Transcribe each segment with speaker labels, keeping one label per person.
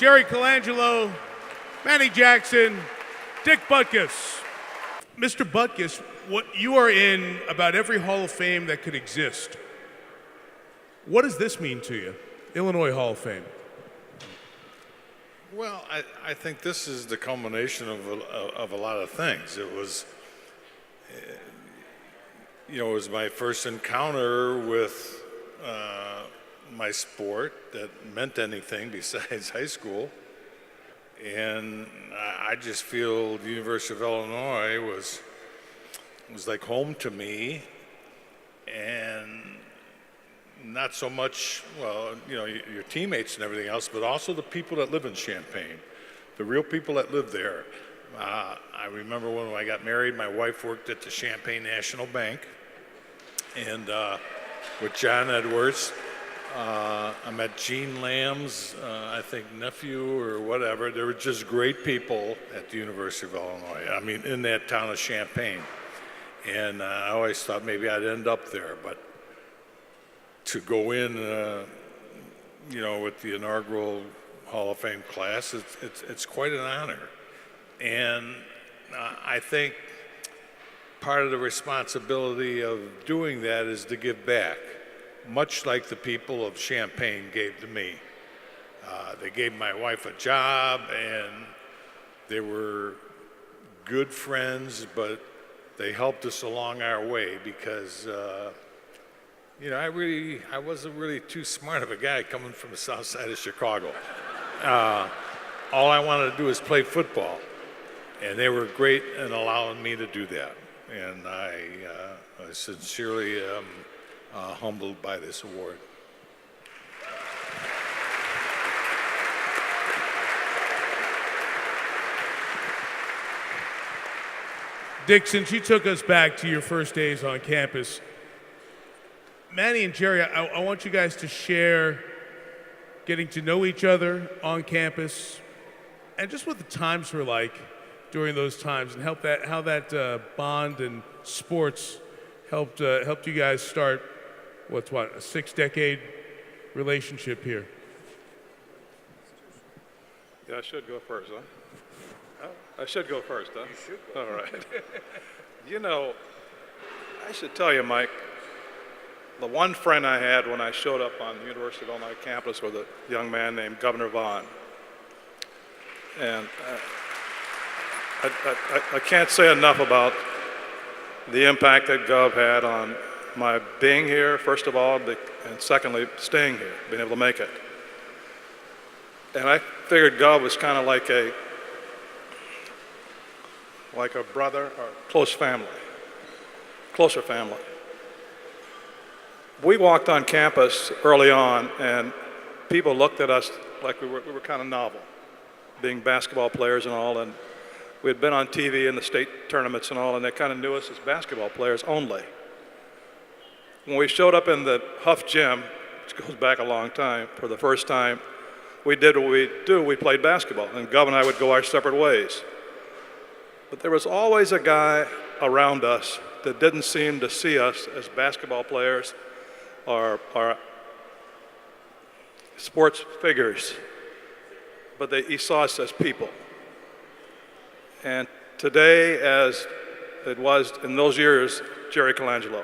Speaker 1: Jerry Colangelo, Mannie Jackson, Dick Butkus. Mr. Butkus, you are in about every Hall of Fame that could exist. What does this mean to you, Illinois Hall of Fame?
Speaker 2: Well, I think this is the culmination of a lot of things. It was, it was my first encounter with my sport that meant anything besides high school. And I just feel the University of Illinois was like home to me, and not so much, your teammates and everything else, but also the people that live in Champaign, the real people that live there. I remember when I got married, my wife worked at the Champaign National Bank, and with John Edwards. I met Gene Lamb's, I think, nephew or whatever. They were just great people at the University of Illinois. I mean, in that town of Champaign. And I always thought maybe I'd end up there. But to go in, with the inaugural Hall of Fame class, it's quite an honor. And I think part of the responsibility of doing that is to give back, much like the people of Champaign gave to me. They gave my wife a job, and they were good friends, but they helped us along our way because, I wasn't really too smart of a guy coming from the south side of Chicago. All I wanted to do was play football, and they were great in allowing me to do that. And I sincerely am humbled by this award.
Speaker 1: Dick, since you took us back to your first days on campus, Mannie and Jerry, I want you guys to share getting to know each other on campus and just what the times were like during those times, and how that bond and sports helped you guys start a 6-decade relationship here.
Speaker 3: Yeah, I should go first, huh? I should go first, huh?
Speaker 1: You should go.
Speaker 3: All right. I should tell you, Mike, the one friend I had when I showed up on the University of Illinois campus was a young man named Governor Vaughn. And I can't say enough about the impact that Gov had on my being here, first of all, and secondly, staying here, being able to make it. And I figured Gov was kind of like a brother or closer family. We walked on campus early on, and people looked at us like we were kind of novel, being basketball players and all, and we had been on TV in the state tournaments and all, and they kind of knew us as basketball players only. When we showed up in the Huff Gym, which goes back a long time, for the first time, we did what we do, we played basketball, and Gov and I would go our separate ways. But there was always a guy around us that didn't seem to see us as basketball players or sports figures, but he saw us as people. And today, as it was in those years, Jerry Colangelo.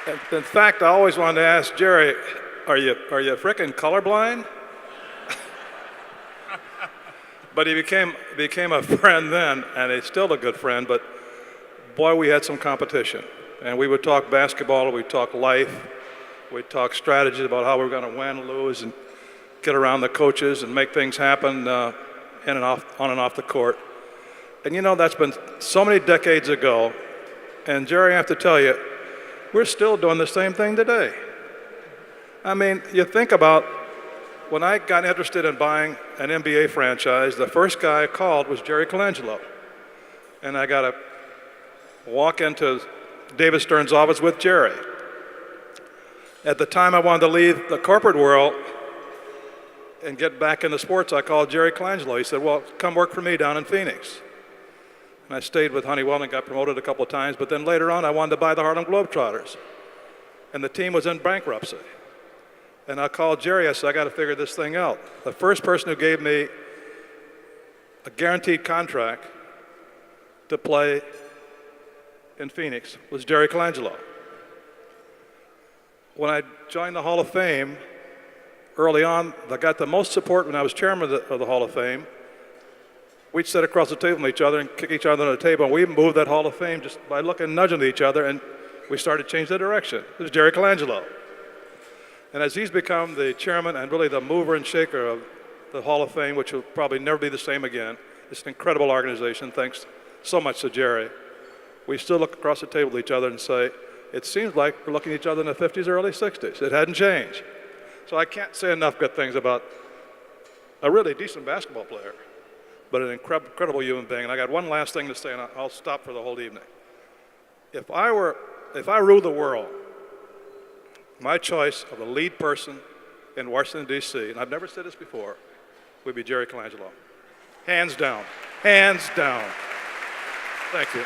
Speaker 3: And in fact, I always wanted to ask Jerry, are you frickin' colorblind? But he became a friend then, and he's still a good friend, but boy, we had some competition. And we would talk basketball, we'd talk life, we'd talk strategies about how we were gonna win and lose and get around the coaches and make things happen on and off the court. And that's been so many decades ago, and Jerry, I have to tell you, we're still doing the same thing today. I mean, you think about when I got interested in buying an NBA franchise, the first guy I called was Jerry Colangelo. And I got to walk into David Stern's office with Jerry. At the time I wanted to leave the corporate world and get back into sports, I called Jerry Colangelo. He said, well, come work for me down in Phoenix. And I stayed with Honeywell and got promoted a couple of times, but then later on I wanted to buy the Harlem Globetrotters. and the team was in bankruptcy. And I called Jerry, I said, I got to figure this thing out. The first person who gave me a guaranteed contract to play in Phoenix was Jerry Colangelo. When I joined the Hall of Fame, early on, I got the most support when I was chairman of the Hall of Fame. We'd sit across the table from each other and kick each other on the table, and we moved that Hall of Fame just by looking, nudging at each other, and we started to change the direction. It was Jerry Colangelo. And as he's become the chairman and really the mover and shaker of the Hall of Fame, which will probably never be the same again, it's an incredible organization, thanks so much to Jerry. We still look across the table at each other and say, it seems like we're looking at each other in the 50s or early 60s. It hadn't changed. So I can't say enough good things about a really decent basketball player, but an incredible human being. And I got one last thing to say, and I'll stop for the whole evening. If I ruled the world, my choice of the lead person in Washington, D.C., and I've never said this before, would be Jerry Colangelo. Hands down. Hands down. Thank you.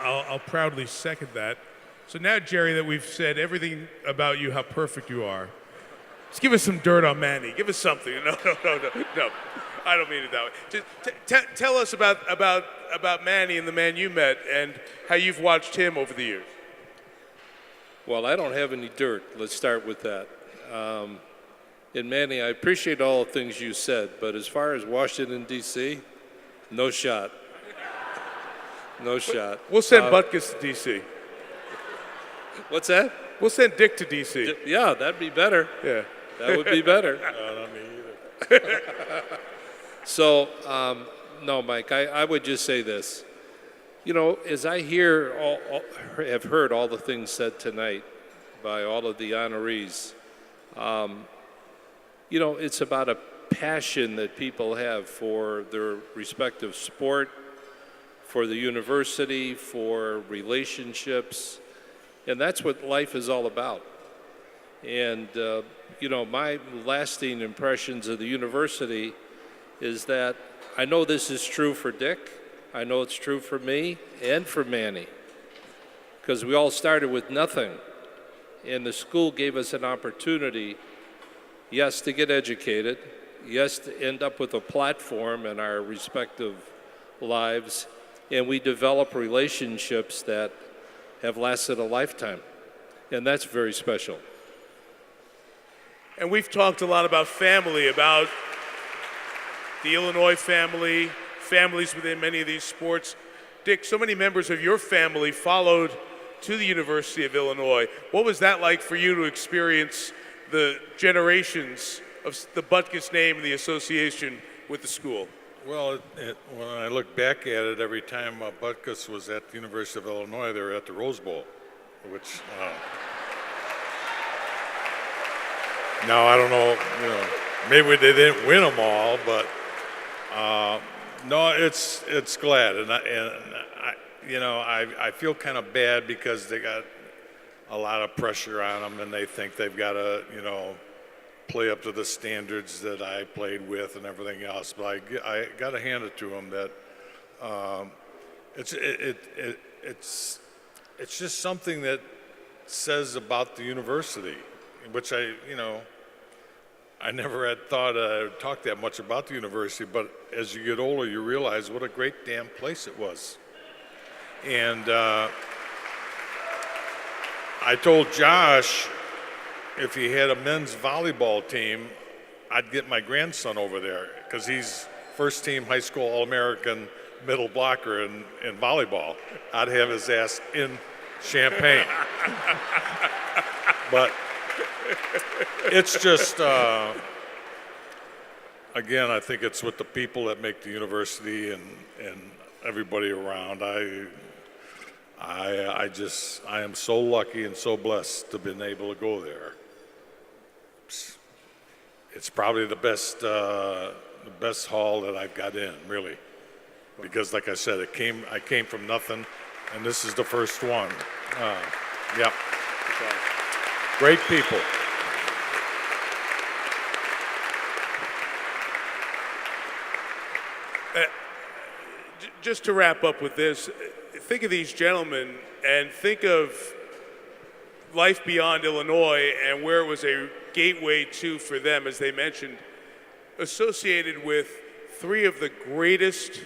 Speaker 1: I'll proudly second that. So now, Jerry, that we've said everything about you, how perfect you are, just give us some dirt on Mannie. Give us something. No. I don't mean it that way. Just tell us about Mannie and the man you met and how you've watched him over the years.
Speaker 4: Well, I don't have any dirt. Let's start with that. And Mannie, I appreciate all the things you said, but as far as Washington, D.C., no shot. No shot.
Speaker 1: We'll send Butkus to D.C.
Speaker 4: What's that?
Speaker 1: We'll send Dick to D.C.
Speaker 4: Yeah, that'd be better.
Speaker 1: Yeah.
Speaker 4: That would be better.
Speaker 2: Not me either.
Speaker 4: So, no, Mike, I would just say this. You know, as I have heard all the things said tonight by all of the honorees, you know, it's about a passion that people have for their respective sport, for the university, for relationships, and that's what life is all about. And, you know, my lasting impressions of the university is that I know this is true for Dick, I know it's true for me and for Mannie, because we all started with nothing, and the school gave us an opportunity, yes, to get educated, yes, to end up with a platform in our respective lives, and we develop relationships that have lasted a lifetime, and that's very special.
Speaker 1: And we've talked a lot about family, about the Illinois family, families within many of these sports. Dick, so many members of your family followed to the University of Illinois. What was that like for you to experience the generations of the Butkus name and the association with the school?
Speaker 2: Well, when I look back at it, every time Butkus was at the University of Illinois, they were at the Rose Bowl, which, now I don't know, you know, maybe they didn't win them all, but no, it's glad, and I you know, I feel kind of bad because they got a lot of pressure on them, and they think they've got to, you know, play up to the standards that I played with and everything else. But I got to hand it to them that it's just something that says about the university, which I never had thought I'd talk that much about the university, but as you get older, you realize what a great damn place it was. And I told Josh, if he had a men's volleyball team, I'd get my grandson over there because he's first team high school All-American middle blocker in volleyball. I'd have his ass in Champaign. But it's just, again, I think it's with the people that make the university and everybody around. I am so lucky and so blessed to have been able to go there. It's probably the best hall that I've got in, really, because like I said, I came from nothing, and this is the first one. Yeah, great people.
Speaker 1: Just to wrap up with this, think of these gentlemen and think of life beyond Illinois and where it was a gateway to for them, as they mentioned, associated with three of the greatest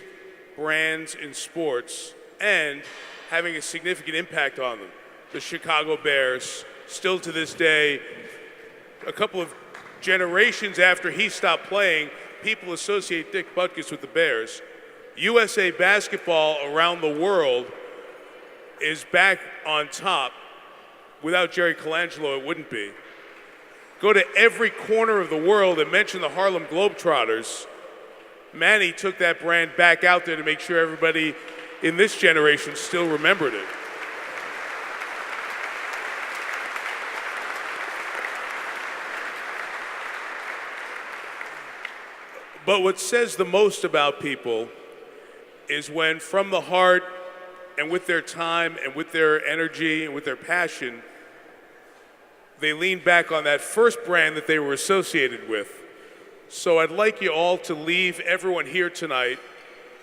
Speaker 1: brands in sports and having a significant impact on them. The Chicago Bears, still to this day, a couple of generations after he stopped playing, people associate Dick Butkus with the Bears. USA basketball around the world is back on top. Without Jerry Colangelo, it wouldn't be. Go to every corner of the world and mention the Harlem Globetrotters. Mannie took that brand back out there to make sure everybody in this generation still remembered it. But what says the most about people is when from the heart and with their time and with their energy and with their passion, they lean back on that first brand that they were associated with. So I'd like you all to leave everyone here tonight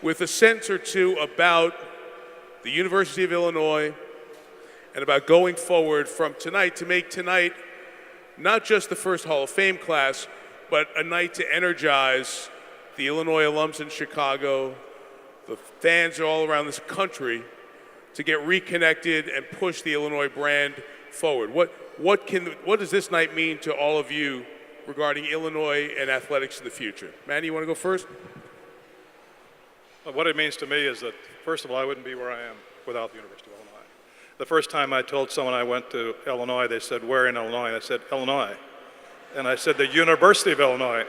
Speaker 1: with a sentence or two about the University of Illinois and about going forward from tonight to make tonight not just the first Hall of Fame class, but a night to energize the Illinois alums in Chicago, the fans all around this country, to get reconnected and push the Illinois brand forward. What does this night mean to all of you regarding Illinois and athletics in the future? Manny, you want to go first?
Speaker 3: Well, what it means to me is that, first of all, I wouldn't be where I am without the University of Illinois. The first time I told someone I went to Illinois, they said, "Where in Illinois?" And I said, "Illinois." And I said, "The University of Illinois,"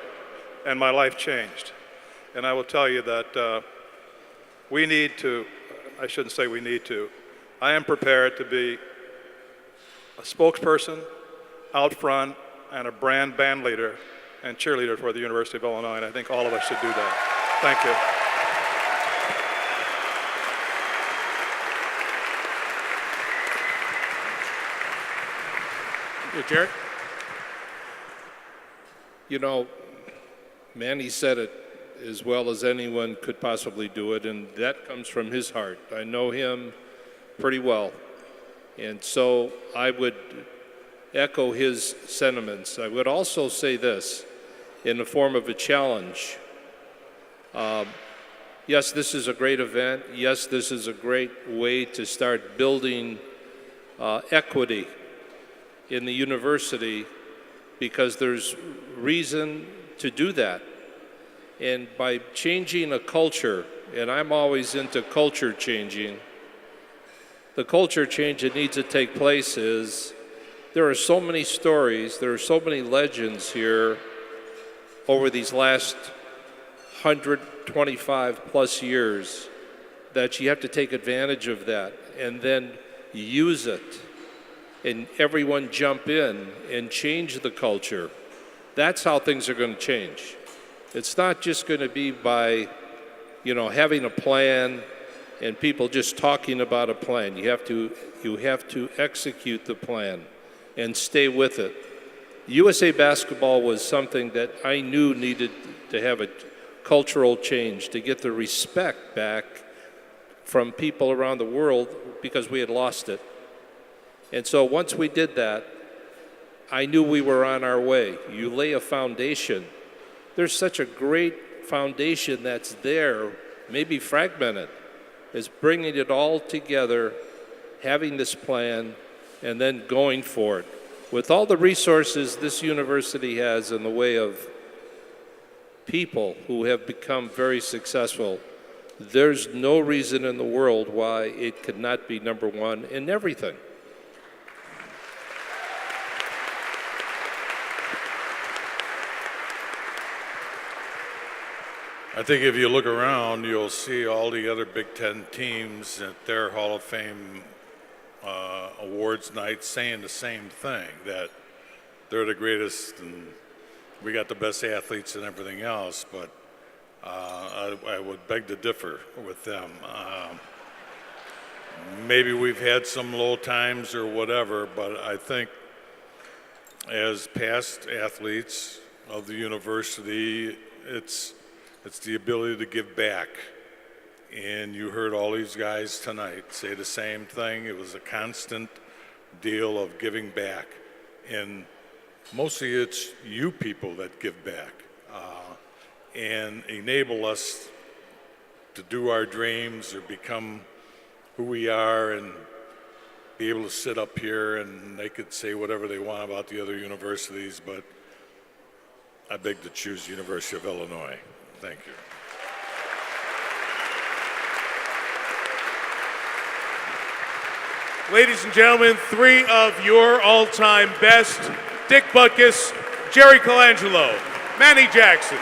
Speaker 3: and my life changed. And I will tell you that we need to, I shouldn't say we need to, I am prepared to be a spokesperson out front and a band leader and cheerleader for the University of Illinois, and I think all of us should do that. Thank you.
Speaker 1: Yeah, Jared?
Speaker 4: You know, Manny said it as well as anyone could possibly do it, and that comes from his heart. I know him pretty well, and so I would echo his sentiments. I would also say this in the form of a challenge. Yes, this is a great event. Yes, this is a great way to start building equity in the university, because there's reason to do that. And by changing a culture, and I'm always into culture changing, the culture change that needs to take place is there are so many stories, there are so many legends here over these last 125 plus years that you have to take advantage of that and then use it. And everyone jump in and change the culture. That's how things are going to change. It's not just going to be by, having a plan and people just talking about a plan. You have to execute the plan and stay with it. USA basketball was something that I knew needed to have a cultural change to get the respect back from people around the world because we had lost it. And so once we did that, I knew we were on our way. You lay a foundation. There's such a great foundation that's there, maybe fragmented. It's bringing it all together, having this plan, and then going for it. With all the resources this university has in the way of people who have become very successful, there's no reason in the world why it could not be number one in everything.
Speaker 2: I think if you look around, you'll see all the other Big Ten teams at their Hall of Fame awards night saying the same thing, that they're the greatest and we got the best athletes and everything else, but I would beg to differ with them. Maybe we've had some low times or whatever, but I think as past athletes of the university, It's the ability to give back. And you heard all these guys tonight say the same thing. It was a constant deal of giving back. And mostly it's you people that give back and enable us to do our dreams or become who we are and be able to sit up here, and they could say whatever they want about the other universities, but I beg to choose the University of Illinois. Thank you.
Speaker 1: Ladies and gentlemen, three of your all-time best: Dick Butkus, Jerry Colangelo, Mannie Jackson.